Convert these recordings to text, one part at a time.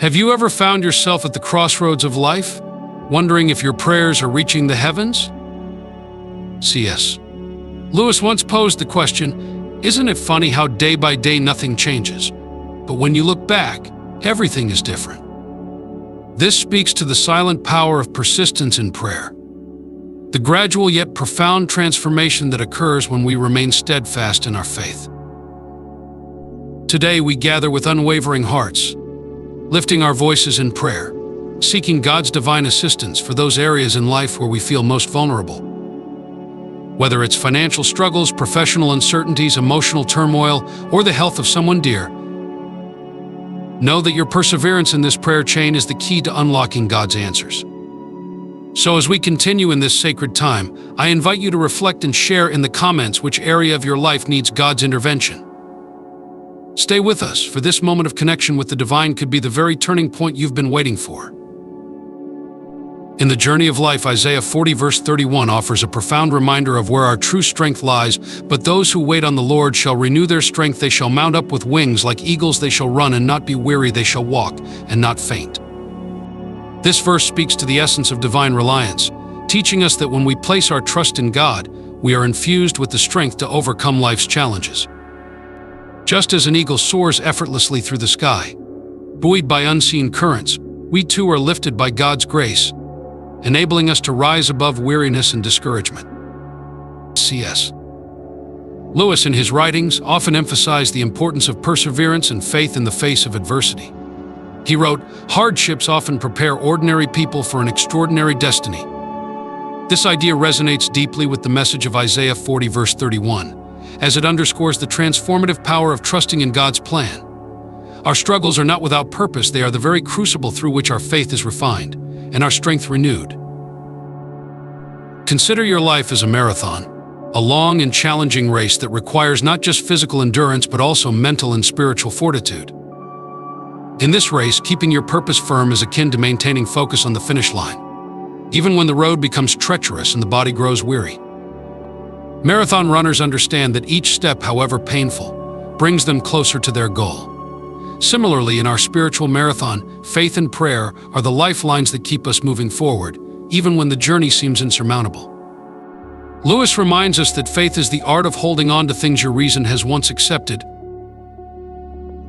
Have you ever found yourself at the crossroads of life, wondering if your prayers are reaching the heavens? C.S. Lewis once posed the question, isn't it funny how day by day nothing changes, but when you look back, everything is different? This speaks to the silent power of persistence in prayer, the gradual yet profound transformation that occurs when we remain steadfast in our faith. Today we gather with unwavering hearts, lifting our voices in prayer, seeking God's divine assistance for those areas in life where we feel most vulnerable. Whether it's financial struggles, professional uncertainties, emotional turmoil, or the health of someone dear, know that your perseverance in this prayer chain is the key to unlocking God's answers. So as we continue in this sacred time, I invite you to reflect and share in the comments which area of your life needs God's intervention. Stay with us, for this moment of connection with the divine could be the very turning point you've been waiting for. In the journey of life, Isaiah 40 verse 31 offers a profound reminder of where our true strength lies. But those who wait on the Lord shall renew their strength. They shall mount up with wings like eagles. They shall run and not be weary. They shall walk and not faint. This verse speaks to the essence of divine reliance, teaching us that when we place our trust in God, we are infused with the strength to overcome life's challenges. Just as an eagle soars effortlessly through the sky, buoyed by unseen currents, we too are lifted by God's grace, enabling us to rise above weariness and discouragement. C.S. Lewis, in his writings, often emphasized the importance of perseverance and faith in the face of adversity. He wrote, "Hardships often prepare ordinary people for an extraordinary destiny." This idea resonates deeply with the message of Isaiah 40 verse 31, as it underscores the transformative power of trusting in God's plan. Our struggles are not without purpose. They are the very crucible through which our faith is refined and our strength renewed. Consider your life as a marathon, a long and challenging race that requires not just physical endurance but also mental and spiritual fortitude. In this race, keeping your purpose firm is akin to maintaining focus on the finish line, even when the road becomes treacherous and the body grows weary. Marathon runners understand that each step, however painful, brings them closer to their goal. Similarly, in our spiritual marathon, faith and prayer are the lifelines that keep us moving forward, even when the journey seems insurmountable. Lewis reminds us that faith is the art of holding on to things your reason has once accepted.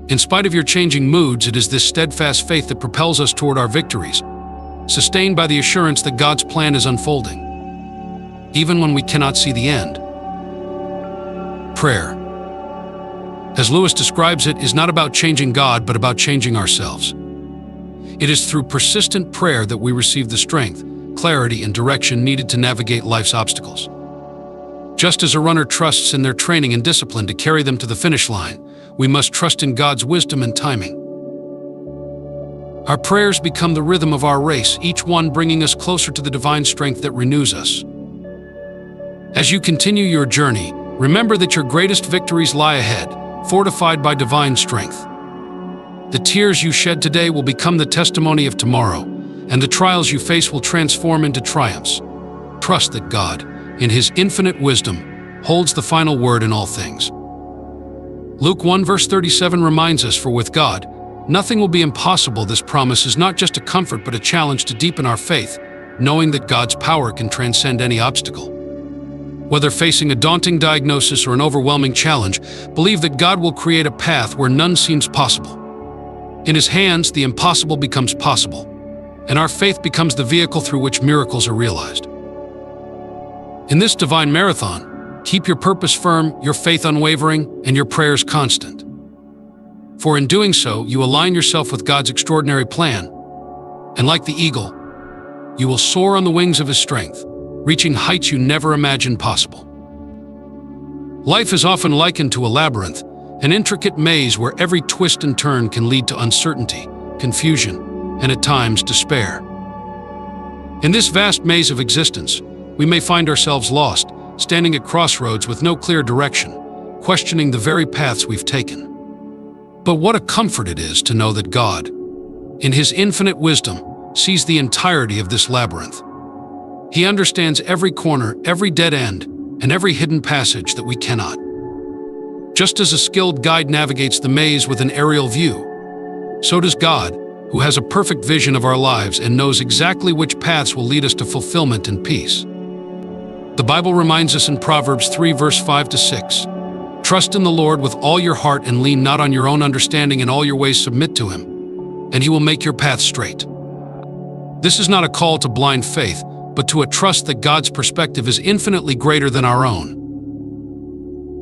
In spite of your changing moods, it is this steadfast faith that propels us toward our victories, sustained by the assurance that God's plan is unfolding, even when we cannot see the end. Prayer, as Lewis describes it, is not about changing God, but about changing ourselves. It is through persistent prayer that we receive the strength, clarity, and direction needed to navigate life's obstacles. Just as a runner trusts in their training and discipline to carry them to the finish line, we must trust in God's wisdom and timing. Our prayers become the rhythm of our race, each one bringing us closer to the divine strength that renews us. As you continue your journey, remember that your greatest victories lie ahead, fortified by divine strength. The tears you shed today will become the testimony of tomorrow, and the trials you face will transform into triumphs. Trust that God, in His infinite wisdom, holds the final word in all things. Luke 1 verse 37 reminds us, "For with God, nothing will be impossible." This promise is not just a comfort but a challenge to deepen our faith, knowing that God's power can transcend any obstacle. Whether facing a daunting diagnosis or an overwhelming challenge, believe that God will create a path where none seems possible. In His hands, the impossible becomes possible, and our faith becomes the vehicle through which miracles are realized. In this divine marathon, keep your purpose firm, your faith unwavering, and your prayers constant. For in doing so, you align yourself with God's extraordinary plan, and like the eagle, you will soar on the wings of His strength, reaching heights you never imagined possible. Life is often likened to a labyrinth, an intricate maze where every twist and turn can lead to uncertainty, confusion, and at times despair. In this vast maze of existence, we may find ourselves lost, standing at crossroads with no clear direction, questioning the very paths we've taken. But what a comfort it is to know that God, in His infinite wisdom, sees the entirety of this labyrinth. He understands every corner, every dead end, and every hidden passage that we cannot. Just as a skilled guide navigates the maze with an aerial view, so does God, who has a perfect vision of our lives and knows exactly which paths will lead us to fulfillment and peace. The Bible reminds us in Proverbs 3 verse 5 to 6, "Trust in the Lord with all your heart and lean not on your own understanding. In all your ways submit to him, and he will make your path straight." This is not a call to blind faith, but to a trust that God's perspective is infinitely greater than our own.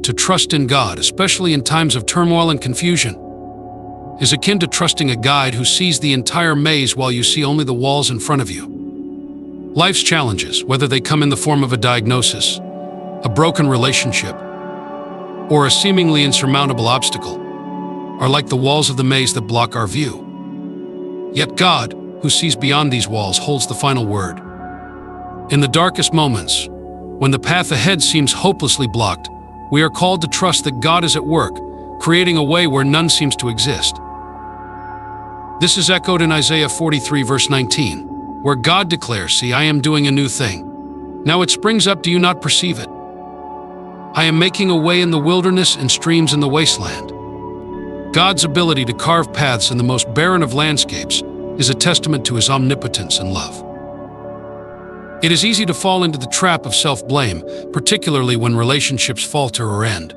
To trust in God, especially in times of turmoil and confusion, is akin to trusting a guide who sees the entire maze while you see only the walls in front of you. Life's challenges, whether they come in the form of a diagnosis, a broken relationship, or a seemingly insurmountable obstacle, are like the walls of the maze that block our view. Yet God, who sees beyond these walls, holds the final word. In the darkest moments, when the path ahead seems hopelessly blocked, we are called to trust that God is at work, creating a way where none seems to exist. This is echoed in Isaiah 43 verse 19, where God declares, "See, I am doing a new thing. Now it springs up, do you not perceive it? I am making a way in the wilderness and streams in the wasteland." God's ability to carve paths in the most barren of landscapes is a testament to his omnipotence and love. It is easy to fall into the trap of self-blame, particularly when relationships falter or end.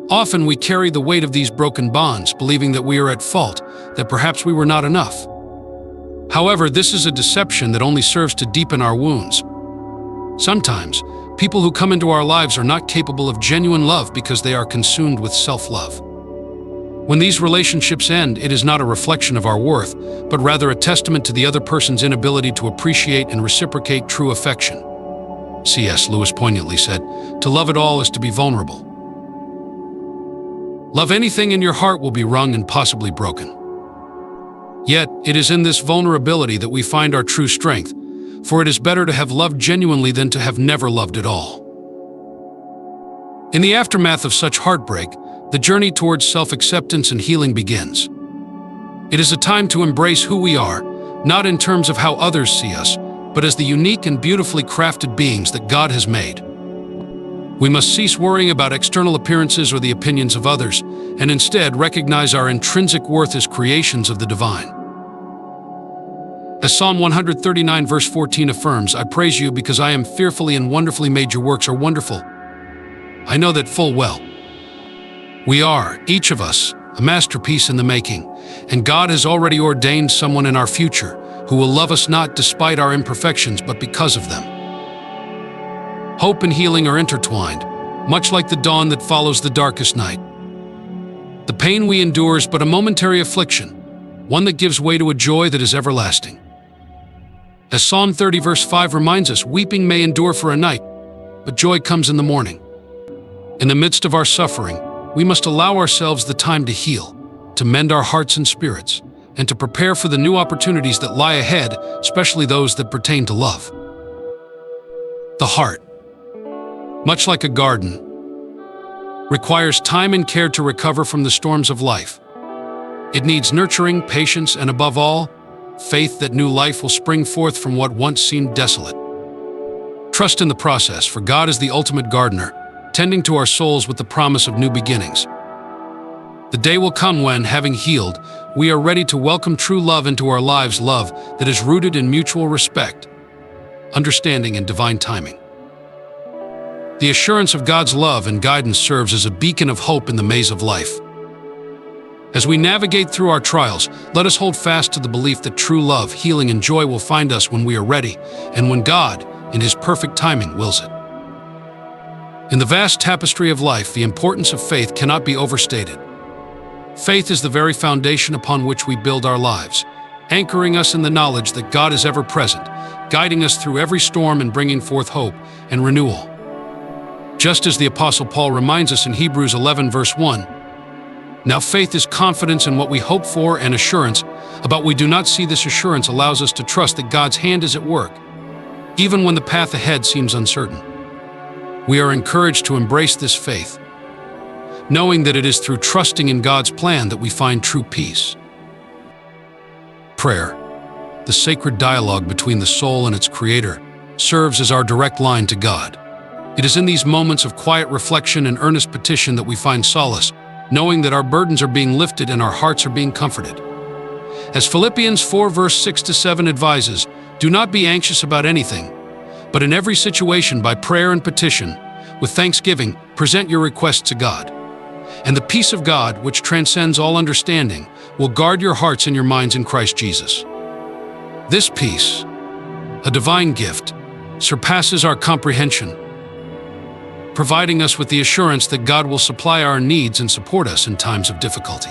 Often we carry the weight of these broken bonds, believing that we are at fault, that perhaps we were not enough. However, this is a deception that only serves to deepen our wounds. Sometimes, people who come into our lives are not capable of genuine love because they are consumed with self-love. When these relationships end, it is not a reflection of our worth, but rather a testament to the other person's inability to appreciate and reciprocate true affection. C.S. Lewis poignantly said, "To love at all is to be vulnerable." Love anything and your heart will be wrung and possibly broken. Yet, it is in this vulnerability that we find our true strength, for it is better to have loved genuinely than to have never loved at all. In the aftermath of such heartbreak, the journey towards self-acceptance and healing begins. It is a time to embrace who we are, not in terms of how others see us, but as the unique and beautifully crafted beings that God has made. We must cease worrying about external appearances or the opinions of others, and instead recognize our intrinsic worth as creations of the divine. As Psalm 139 verse 14 affirms, "I praise you because I am fearfully and wonderfully made. Your works are wonderful. I know that full well." We are, each of us, a masterpiece in the making, and God has already ordained someone in our future who will love us not despite our imperfections, but because of them. Hope and healing are intertwined, much like the dawn that follows the darkest night. The pain we endure is but a momentary affliction, one that gives way to a joy that is everlasting. As Psalm 30 verse 5 reminds us, "Weeping may endure for a night, but joy comes in the morning." In the midst of our suffering, we must allow ourselves the time to heal, to mend our hearts and spirits, and to prepare for the new opportunities that lie ahead, especially those that pertain to love. The heart, much like a garden, requires time and care to recover from the storms of life. It needs nurturing, patience, and above all, faith that new life will spring forth from what once seemed desolate. Trust in the process, for God is the ultimate gardener, tending to our souls with the promise of new beginnings. The day will come when, having healed, we are ready to welcome true love into our lives, love that is rooted in mutual respect, understanding, and divine timing. The assurance of God's love and guidance serves as a beacon of hope in the maze of life. As we navigate through our trials, let us hold fast to the belief that true love, healing, and joy will find us when we are ready, and when God, in His perfect timing, wills it. In the vast tapestry of life, the importance of faith cannot be overstated. Faith is the very foundation upon which we build our lives, anchoring us in the knowledge that God is ever present, guiding us through every storm and bringing forth hope and renewal. Just as the Apostle Paul reminds us in Hebrews 11 verse 1, "Now faith is confidence in what we hope for and assurance about what we do not see." This assurance allows us to trust that God's hand is at work, even when the path ahead seems uncertain. We are encouraged to embrace this faith, knowing that it is through trusting in God's plan that we find true peace. Prayer, the sacred dialogue between the soul and its Creator, serves as our direct line to God. It is in these moments of quiet reflection and earnest petition that we find solace, knowing that our burdens are being lifted and our hearts are being comforted. As Philippians 4 verse 6-7 advises, do not be anxious about anything, but in every situation by prayer and petition, with thanksgiving, present your requests to God. And the peace of God, which transcends all understanding, will guard your hearts and your minds in Christ Jesus. This peace, a divine gift, surpasses our comprehension, providing us with the assurance that God will supply our needs and support us in times of difficulty.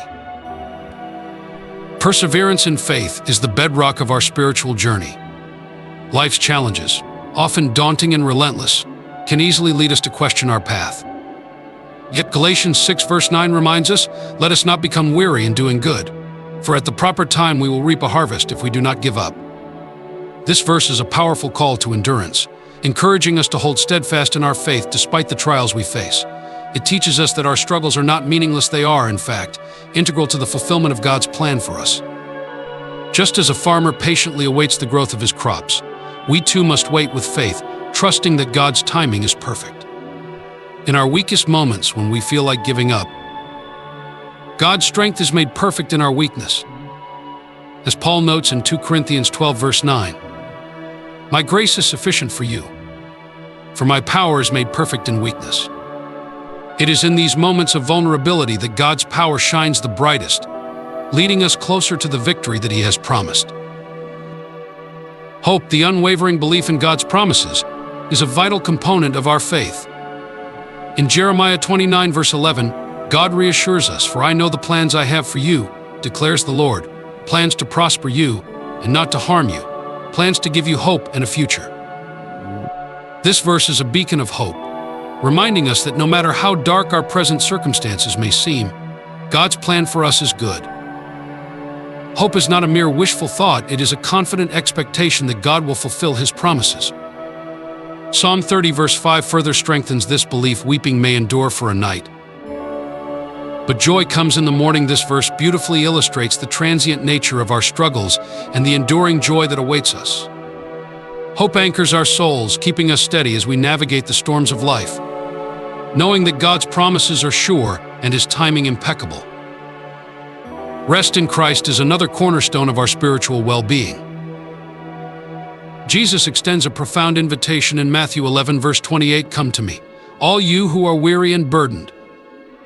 Perseverance in faith is the bedrock of our spiritual journey. Life's challenges, often daunting and relentless, can easily lead us to question our path. Yet Galatians 6 verse 9 reminds us, let us not become weary in doing good, for at the proper time we will reap a harvest if we do not give up. This verse is a powerful call to endurance, encouraging us to hold steadfast in our faith despite the trials we face. It teaches us that our struggles are not meaningless, they are, in fact, integral to the fulfillment of God's plan for us. Just as a farmer patiently awaits the growth of his crops, we too must wait with faith, trusting that God's timing is perfect. In our weakest moments when we feel like giving up, God's strength is made perfect in our weakness. As Paul notes in 2 Corinthians 12 verse 9, my grace is sufficient for you, for my power is made perfect in weakness. It is in these moments of vulnerability that God's power shines the brightest, leading us closer to the victory that He has promised. Hope, the unwavering belief in God's promises, is a vital component of our faith. In Jeremiah 29 verse 11, God reassures us, for I know the plans I have for you, declares the Lord, plans to prosper you and not to harm you, plans to give you hope and a future. This verse is a beacon of hope, reminding us that no matter how dark our present circumstances may seem, God's plan for us is good. Hope is not a mere wishful thought, it is a confident expectation that God will fulfill His promises. Psalm 30 verse 5 further strengthens this belief, weeping may endure for a night, but joy comes in the morning. This verse beautifully illustrates the transient nature of our struggles and the enduring joy that awaits us. Hope anchors our souls, keeping us steady as we navigate the storms of life, knowing that God's promises are sure and His timing impeccable. Rest in Christ is another cornerstone of our spiritual well-being. Jesus extends a profound invitation in Matthew 11 verse 28, come to me, all you who are weary and burdened,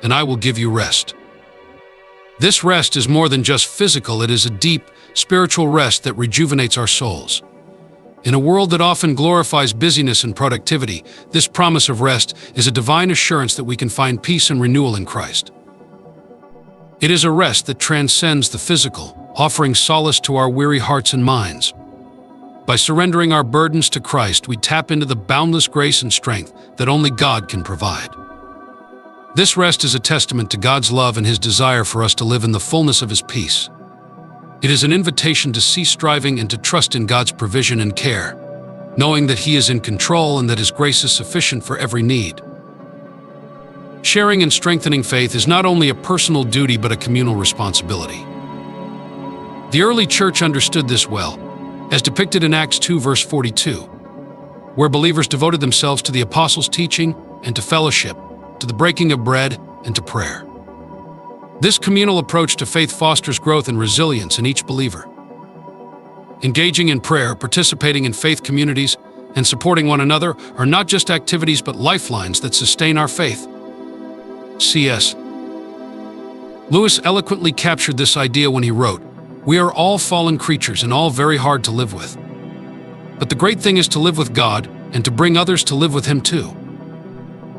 and I will give you rest. This rest is more than just physical, it is a deep, spiritual rest that rejuvenates our souls. In a world that often glorifies busyness and productivity, this promise of rest is a divine assurance that we can find peace and renewal in Christ. It is a rest that transcends the physical, offering solace to our weary hearts and minds. By surrendering our burdens to Christ, we tap into the boundless grace and strength that only God can provide. This rest is a testament to God's love and His desire for us to live in the fullness of His peace. It is an invitation to cease striving and to trust in God's provision and care, knowing that He is in control and that His grace is sufficient for every need. Sharing and strengthening faith is not only a personal duty but a communal responsibility. The early church understood this well, as depicted in Acts 2 verse 42, where believers devoted themselves to the apostles' teaching and to fellowship, to the breaking of bread and to prayer. This communal approach to faith fosters growth and resilience in each believer. Engaging in prayer, participating in faith communities, and supporting one another are not just activities but lifelines that sustain our faith. C.S. Lewis eloquently captured this idea when he wrote, "We are all fallen creatures and all very hard to live with. But the great thing is to live with God and to bring others to live with Him too."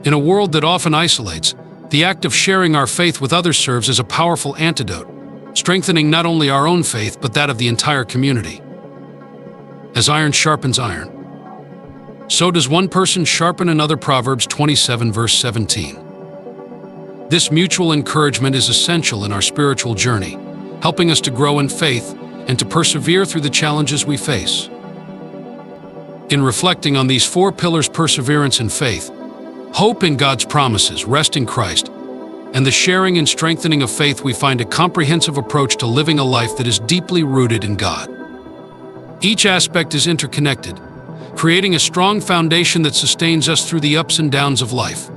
In a world that often isolates, the act of sharing our faith with others serves as a powerful antidote, strengthening not only our own faith but that of the entire community. As iron sharpens iron, so does one person sharpen another. Proverbs 27 verse 17. This mutual encouragement is essential in our spiritual journey, helping us to grow in faith and to persevere through the challenges we face. In reflecting on these four pillars, perseverance in faith, hope in God's promises, rest in Christ, and the sharing and strengthening of faith, we find a comprehensive approach to living a life that is deeply rooted in God. Each aspect is interconnected, creating a strong foundation that sustains us through the ups and downs of life.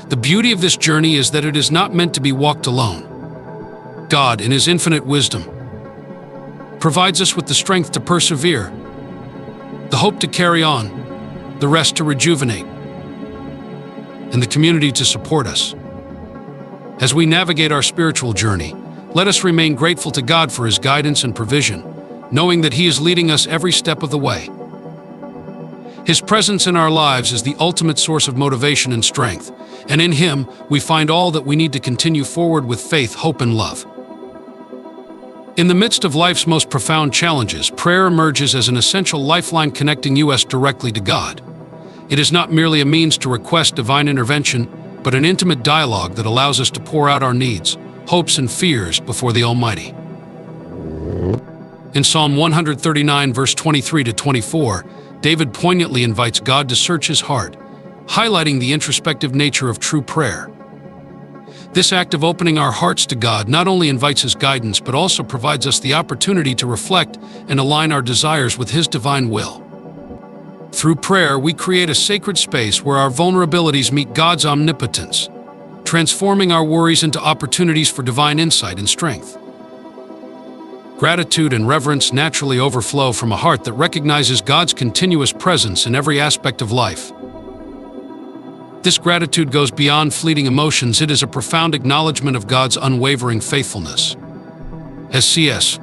The beauty of this journey is that it is not meant to be walked alone. God, in His infinite wisdom, provides us with the strength to persevere, the hope to carry on, the rest to rejuvenate, and the community to support us. As we navigate our spiritual journey, let us remain grateful to God for His guidance and provision, knowing that He is leading us every step of the way. His presence in our lives is the ultimate source of motivation and strength, and in Him we find all that we need to continue forward with faith, hope, and love. In the midst of life's most profound challenges, prayer emerges as an essential lifeline connecting us directly to God. It is not merely a means to request divine intervention, but an intimate dialogue that allows us to pour out our needs, hopes, and fears before the Almighty. In Psalm 139, verse 23 to 24, David poignantly invites God to search his heart, highlighting the introspective nature of true prayer. This act of opening our hearts to God not only invites His guidance, but also provides us the opportunity to reflect and align our desires with His divine will. Through prayer, we create a sacred space where our vulnerabilities meet God's omnipotence, transforming our worries into opportunities for divine insight and strength. Gratitude and reverence naturally overflow from a heart that recognizes God's continuous presence in every aspect of life. This gratitude goes beyond fleeting emotions. It is a profound acknowledgement of God's unwavering faithfulness. As C.S.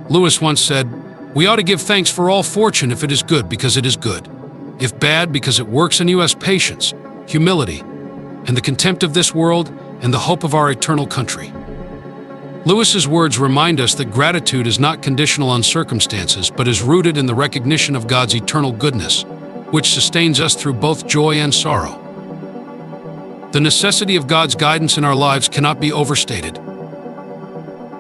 Lewis once said, "We ought to give thanks for all fortune if it is good, because it is good; if bad, because it works in us patience, humility, and the contempt of this world and the hope of our eternal country." Lewis's words remind us that gratitude is not conditional on circumstances, but is rooted in the recognition of God's eternal goodness, which sustains us through both joy and sorrow. The necessity of God's guidance in our lives cannot be overstated.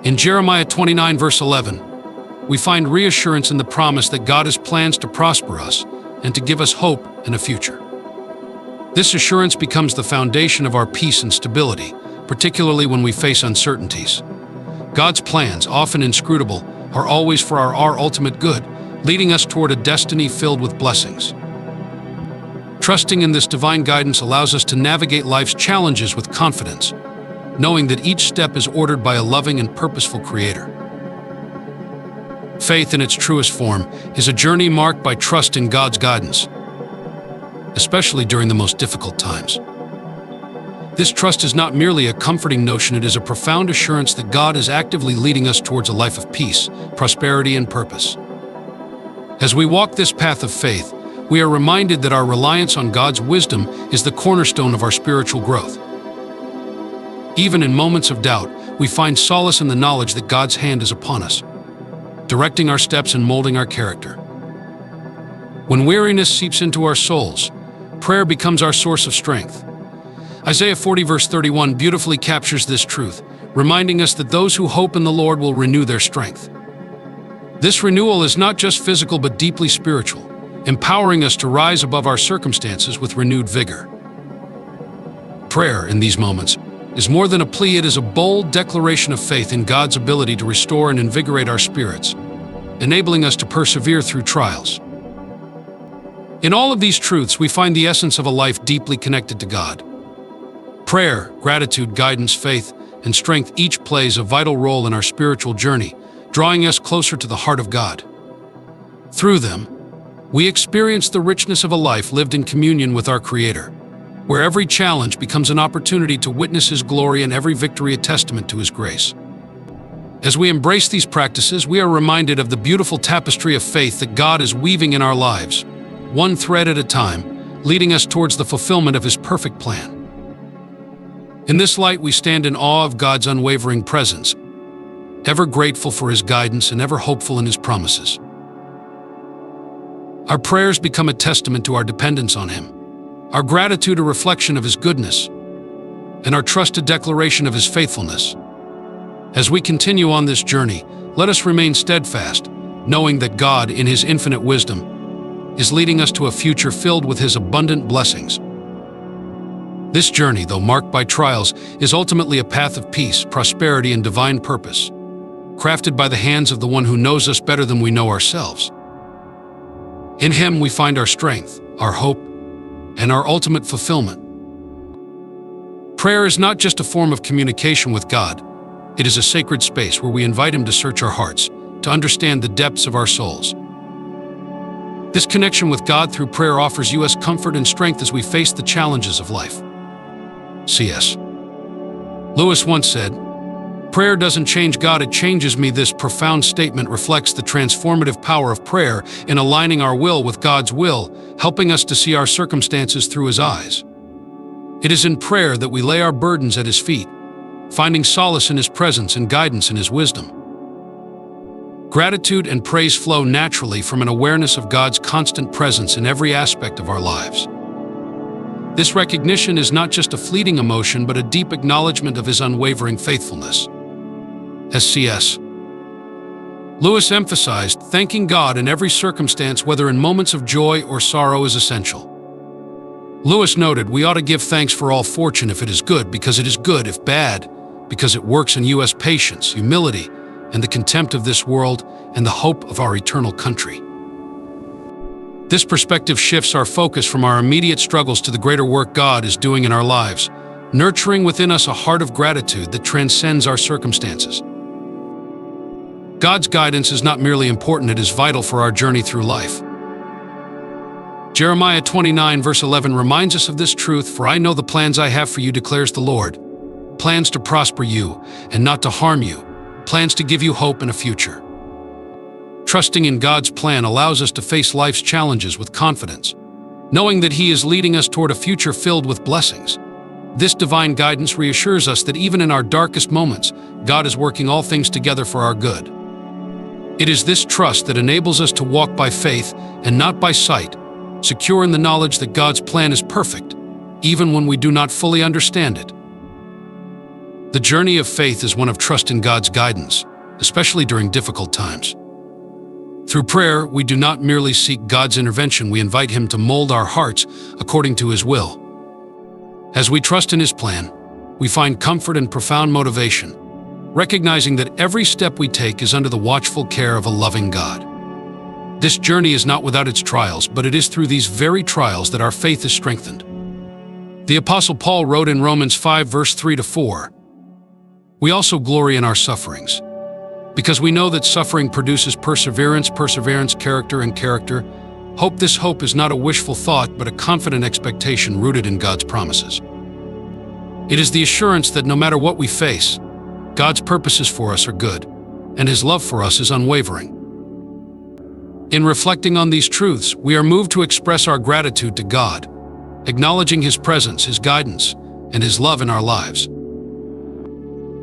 In Jeremiah 29, verse 11, we find reassurance in the promise that God has plans to prosper us and to give us hope and a future. This assurance becomes the foundation of our peace and stability, particularly when we face uncertainties. God's plans, often inscrutable, are always for our ultimate good, leading us toward a destiny filled with blessings. Trusting in this divine guidance allows us to navigate life's challenges with confidence, knowing that each step is ordered by a loving and purposeful Creator. Faith, in its truest form, is a journey marked by trust in God's guidance, especially during the most difficult times. This trust is not merely a comforting notion, it is a profound assurance that God is actively leading us towards a life of peace, prosperity, and purpose. As we walk this path of faith, we are reminded that our reliance on God's wisdom is the cornerstone of our spiritual growth. Even in moments of doubt, we find solace in the knowledge that God's hand is upon us, directing our steps and molding our character. When weariness seeps into our souls, prayer becomes our source of strength. Isaiah 40, verse 31 beautifully captures this truth, reminding us that those who hope in the Lord will renew their strength. This renewal is not just physical but deeply spiritual, empowering us to rise above our circumstances with renewed vigor. Prayer, in these moments, is more than a plea, it is a bold declaration of faith in God's ability to restore and invigorate our spirits, enabling us to persevere through trials. In all of these truths, we find the essence of a life deeply connected to God. Prayer, gratitude, guidance, faith, and strength each plays a vital role in our spiritual journey, drawing us closer to the heart of God. Through them, we experience the richness of a life lived in communion with our Creator, where every challenge becomes an opportunity to witness His glory and every victory a testament to His grace. As we embrace these practices, we are reminded of the beautiful tapestry of faith that God is weaving in our lives, one thread at a time, leading us towards the fulfillment of His perfect plan. In this light, we stand in awe of God's unwavering presence, ever grateful for His guidance and ever hopeful in His promises. Our prayers become a testament to our dependence on Him, our gratitude a reflection of His goodness, and our trust a declaration of His faithfulness. As we continue on this journey, let us remain steadfast, knowing that God, in His infinite wisdom, is leading us to a future filled with His abundant blessings. This journey, though marked by trials, is ultimately a path of peace, prosperity, and divine purpose, crafted by the hands of the one who knows us better than we know ourselves. In Him we find our strength, our hope, and our ultimate fulfillment. Prayer is not just a form of communication with God. It is a sacred space where we invite Him to search our hearts, to understand the depths of our souls. This connection with God through prayer offers us comfort and strength as we face the challenges of life. C.S. Lewis once said, "Prayer doesn't change God, it changes me." This profound statement reflects the transformative power of prayer in aligning our will with God's will, helping us to see our circumstances through His eyes. It is in prayer that we lay our burdens at His feet, finding solace in His presence and guidance in His wisdom. Gratitude and praise flow naturally from an awareness of God's constant presence in every aspect of our lives. This recognition is not just a fleeting emotion, but a deep acknowledgement of His unwavering faithfulness. As C.S. Lewis emphasized, thanking God in every circumstance, whether in moments of joy or sorrow, is essential. Lewis noted, "We ought to give thanks for all fortune if it is good, because it is good; if bad, because it works in us patience, humility, and the contempt of this world, and the hope of our eternal country." This perspective shifts our focus from our immediate struggles to the greater work God is doing in our lives, nurturing within us a heart of gratitude that transcends our circumstances. God's guidance is not merely important, it is vital for our journey through life. Jeremiah 29 verse 11 reminds us of this truth, "For I know the plans I have for you, declares the Lord, plans to prosper you and not to harm you, plans to give you hope and a future." Trusting in God's plan allows us to face life's challenges with confidence, knowing that He is leading us toward a future filled with blessings. This divine guidance reassures us that even in our darkest moments, God is working all things together for our good. It is this trust that enables us to walk by faith and not by sight, secure in the knowledge that God's plan is perfect, even when we do not fully understand it. The journey of faith is one of trust in God's guidance, especially during difficult times. Through prayer, we do not merely seek God's intervention, we invite Him to mold our hearts according to His will. As we trust in His plan, we find comfort and profound motivation, recognizing that every step we take is under the watchful care of a loving God. This journey is not without its trials, but it is through these very trials that our faith is strengthened. The Apostle Paul wrote in Romans 5 verse 3-4, "We also glory in our sufferings, because we know that suffering produces perseverance, perseverance, character, and character, hope." This hope is not a wishful thought, but a confident expectation rooted in God's promises. It is the assurance that no matter what we face, God's purposes for us are good, and His love for us is unwavering. In reflecting on these truths, we are moved to express our gratitude to God, acknowledging His presence, His guidance, and His love in our lives.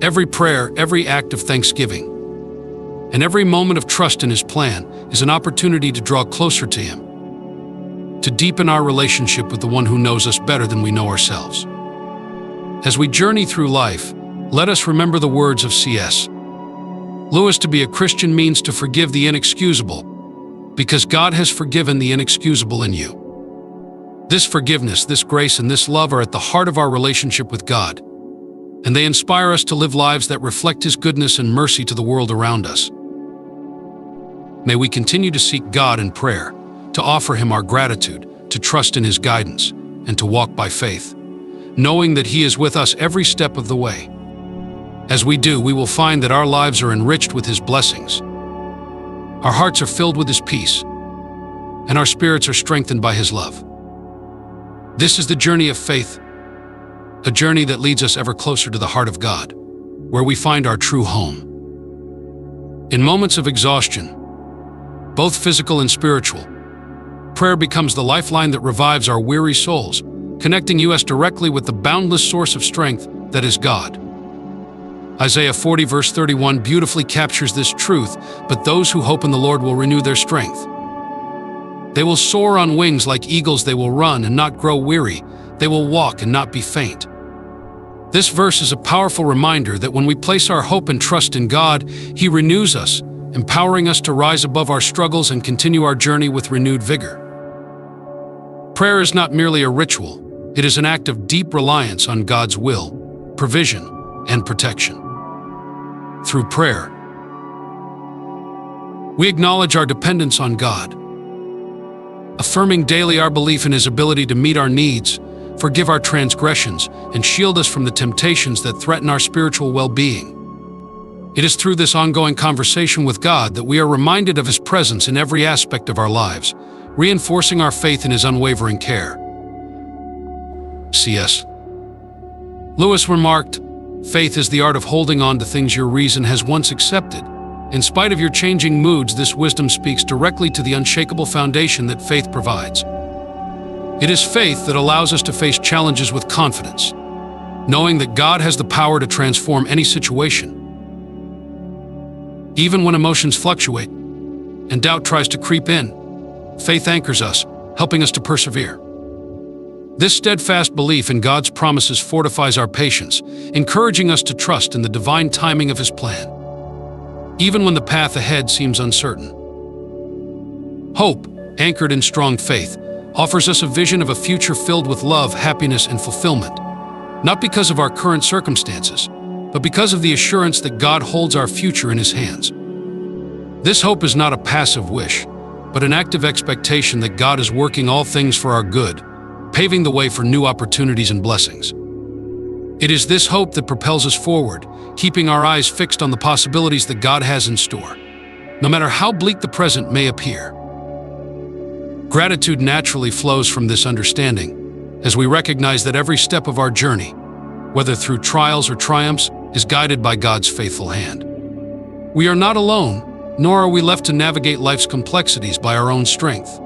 Every prayer, every act of thanksgiving, and every moment of trust in His plan is an opportunity to draw closer to Him, to deepen our relationship with the one who knows us better than we know ourselves. As we journey through life, let us remember the words of C.S. Lewis, "To be a Christian means to forgive the inexcusable, because God has forgiven the inexcusable in you." This forgiveness, this grace, and this love are at the heart of our relationship with God, and they inspire us to live lives that reflect His goodness and mercy to the world around us. May we continue to seek God in prayer, to offer Him our gratitude, to trust in His guidance, and to walk by faith, knowing that He is with us every step of the way. As we do, we will find that our lives are enriched with His blessings, our hearts are filled with His peace, and our spirits are strengthened by His love. This is the journey of faith, a journey that leads us ever closer to the heart of God, where we find our true home. In moments of exhaustion, both physical and spiritual, prayer becomes the lifeline that revives our weary souls, connecting us directly with the boundless source of strength that is God. Isaiah 40 verse 31 beautifully captures this truth, "But those who hope in the Lord will renew their strength. They will soar on wings like eagles, they will run and not grow weary, they will walk and not be faint." This verse is a powerful reminder that when we place our hope and trust in God, He renews us, empowering us to rise above our struggles and continue our journey with renewed vigor. Prayer is not merely a ritual, it is an act of deep reliance on God's will, provision, and protection. Through prayer, we acknowledge our dependence on God, affirming daily our belief in His ability to meet our needs, forgive our transgressions, and shield us from the temptations that threaten our spiritual well-being. It is through this ongoing conversation with God that we are reminded of His presence in every aspect of our lives, reinforcing our faith in His unwavering care. C.S. Lewis remarked, "Faith is the art of holding on to things your reason has once accepted. In spite of your changing moods, this wisdom speaks directly to the unshakable foundation that faith provides. It is faith that allows us to face challenges with confidence, knowing that God has the power to transform any situation. Even when emotions fluctuate and doubt tries to creep in, faith anchors us, helping us to persevere. This steadfast belief in God's promises fortifies our patience, encouraging us to trust in the divine timing of His plan, even when the path ahead seems uncertain. Hope, anchored in strong faith, offers us a vision of a future filled with love, happiness, and fulfillment, not because of our current circumstances, but because of the assurance that God holds our future in His hands. This hope is not a passive wish, but an active expectation that God is working all things for our good, paving the way for new opportunities and blessings. It is this hope that propels us forward, keeping our eyes fixed on the possibilities that God has in store, no matter how bleak the present may appear. Gratitude naturally flows from this understanding, as we recognize that every step of our journey, whether through trials or triumphs, is guided by God's faithful hand. We are not alone, nor are we left to navigate life's complexities by our own strength.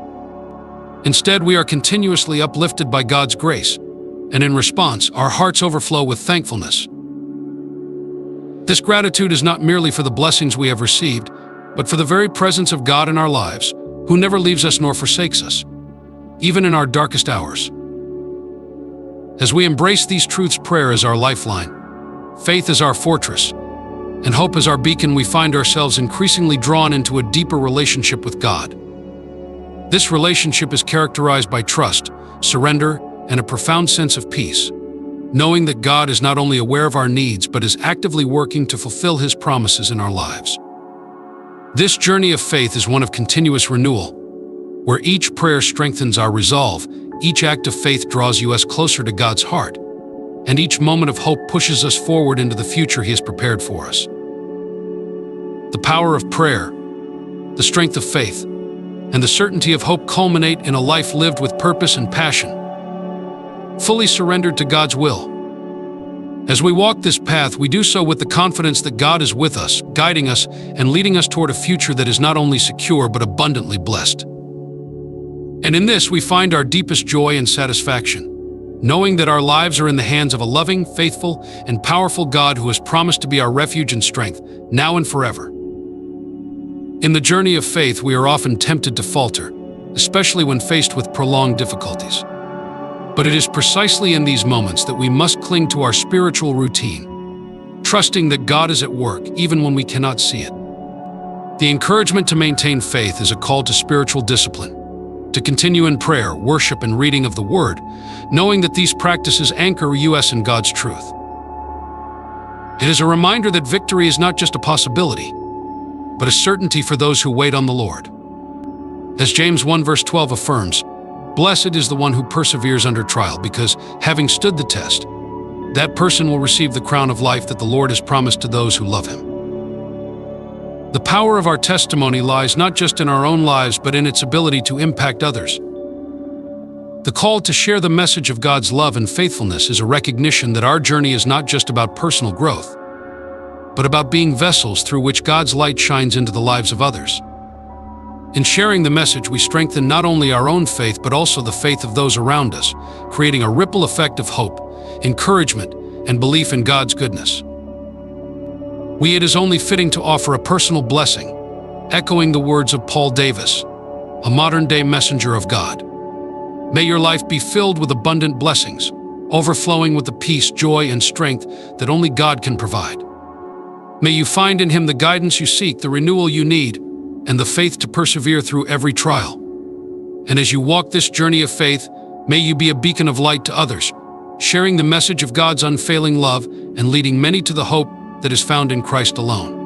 Instead, we are continuously uplifted by God's grace, and in response, our hearts overflow with thankfulness. This gratitude is not merely for the blessings we have received, but for the very presence of God in our lives, who never leaves us nor forsakes us, even in our darkest hours. As we embrace these truths, prayer is our lifeline, faith is our fortress, and hope is our beacon, we find ourselves increasingly drawn into a deeper relationship with God. This relationship is characterized by trust, surrender, and a profound sense of peace, knowing that God is not only aware of our needs but is actively working to fulfill His promises in our lives. This journey of faith is one of continuous renewal, where each prayer strengthens our resolve, each act of faith draws us closer to God's heart, and each moment of hope pushes us forward into the future He has prepared for us. The power of prayer, the strength of faith, and the certainty of hope culminate in a life lived with purpose and passion, fully surrendered to God's will. As we walk this path, we do so with the confidence that God is with us, guiding us, and leading us toward a future that is not only secure but abundantly blessed. And in this, we find our deepest joy and satisfaction, knowing that our lives are in the hands of a loving, faithful, and powerful God who has promised to be our refuge and strength, now and forever. In the journey of faith, we are often tempted to falter, especially when faced with prolonged difficulties. But it is precisely in these moments that we must cling to our spiritual routine, trusting that God is at work even when we cannot see it. The encouragement to maintain faith is a call to spiritual discipline, to continue in prayer, worship, and reading of the Word, knowing that these practices anchor us in God's truth. It is a reminder that victory is not just a possibility, but a certainty for those who wait on the Lord. As James 1 verse 12 affirms, "Blessed is the one who perseveres under trial, because, having stood the test, that person will receive the crown of life that the Lord has promised to those who love Him." The power of our testimony lies not just in our own lives, but in its ability to impact others. The call to share the message of God's love and faithfulness is a recognition that our journey is not just about personal growth, but about being vessels through which God's light shines into the lives of others. In sharing the message, we strengthen not only our own faith, but also the faith of those around us, creating a ripple effect of hope, encouragement, and belief in God's goodness. It is only fitting to offer a personal blessing, echoing the words of Paul Davis, a modern-day messenger of God. May your life be filled with abundant blessings, overflowing with the peace, joy, and strength that only God can provide. May you find in Him the guidance you seek, the renewal you need, and the faith to persevere through every trial. And as you walk this journey of faith, may you be a beacon of light to others, sharing the message of God's unfailing love and leading many to the hope that is found in Christ alone.